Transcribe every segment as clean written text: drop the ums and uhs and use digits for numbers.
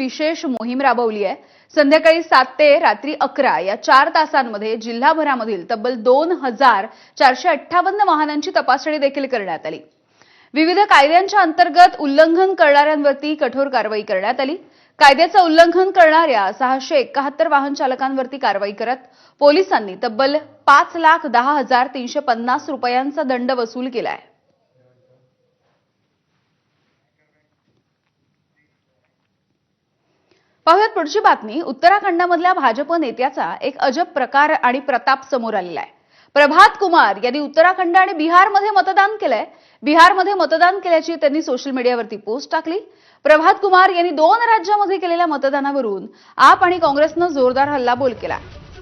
विशेष मोहीम राबवली आहे। संध्याकाळी 7 ते रात्री 11 या 4 तासांमध्ये जिल्हाभरामधील तब्बल 2458 वाहनांची तपासणी देखील करण्यात आली। विविध कायद्यांच्या अंतर्गत उल्लंघन करणाऱ्यांवरती कठोर कारवाई करण्यात आली। कायद्याचं उल्लंघन करणाऱ्या 671 वाहन चालकांवरती कारवाई करत पोलिसांनी तब्बल 5,10,350 रुपयांचा दंड वसूल केलाय। पाहुयात पुढची बातमी। उत्तराखंडमधल्या भाजप नेत्याचा एक अजब प्रकार आणि प्रताप समोर आलेला आहे। प्रभात कुमार यांनी उत्तराखंड आणि बिहारमध्ये मतदान केलंय। बिहारमध्ये मतदान केल्याची त्यांनी सोशल मीडियावरती पोस्ट टाकली। प्रभात कुमार यांनी 2 राज्यांमध्ये केलेल्या मतदानावरून आप आणि काँग्रेसनं जोरदार हल्लाबोल केला।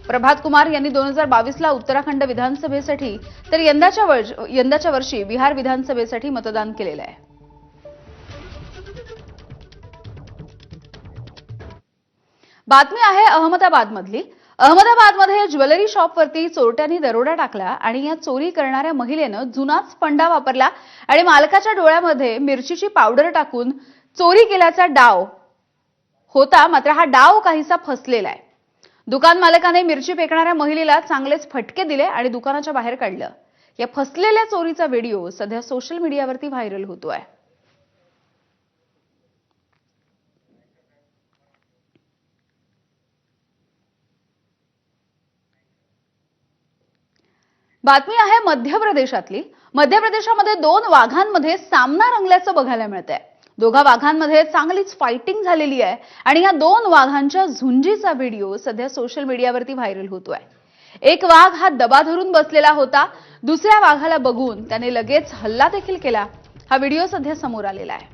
प्रभात कुमार यांनी 2022 ला उत्तराखंड विधानसभेसाठी तर यंदाच्या वर्षी बिहार विधानसभेसाठी मतदान केलेलं आहे। बातमी आहे अहमदाबादमधली। अहमदाबादमध्ये ज्वेलरी शॉपवरती चोरट्यांनी दरोडा टाकला आणि या चोरी करणाऱ्या महिलेनं जुनाच फंडा वापरला आणि मालकाच्या डोळ्यामध्ये मिरचीची पावडर टाकून चोरी केल्याचा डाव होता। मात्र हा डाव काहीसा फसलेला आहे। दुकान मालकाने मिरची फेकणाऱ्या महिलेला चांगलेच फटके दिले आणि दुकानाच्या बाहेर काढलं। या फसलेल्या चोरीचा व्हिडिओ सध्या सोशल मीडियावरती व्हायरल होतोय। बातमी आहे मध्य प्रदेशातली। मध्य प्रदेशामध्ये 2 वाघांमध्ये सामना रंगल्याचं बघायला मिळतंय। दोघा वाघांमध्ये चांगलीच फायटिंग झालेली आहे आणि या 2 वाघांच्या झुंजीचा व्हिडिओ सध्या सोशल मीडियावरती व्हायरल होतोय। एक वाघ हा दबा धरून बसलेला होता। दुसऱ्या वाघाला बघून त्याने लगेच हल्ला देखील केला। हा व्हिडिओ सध्या समोर आलेला आहे।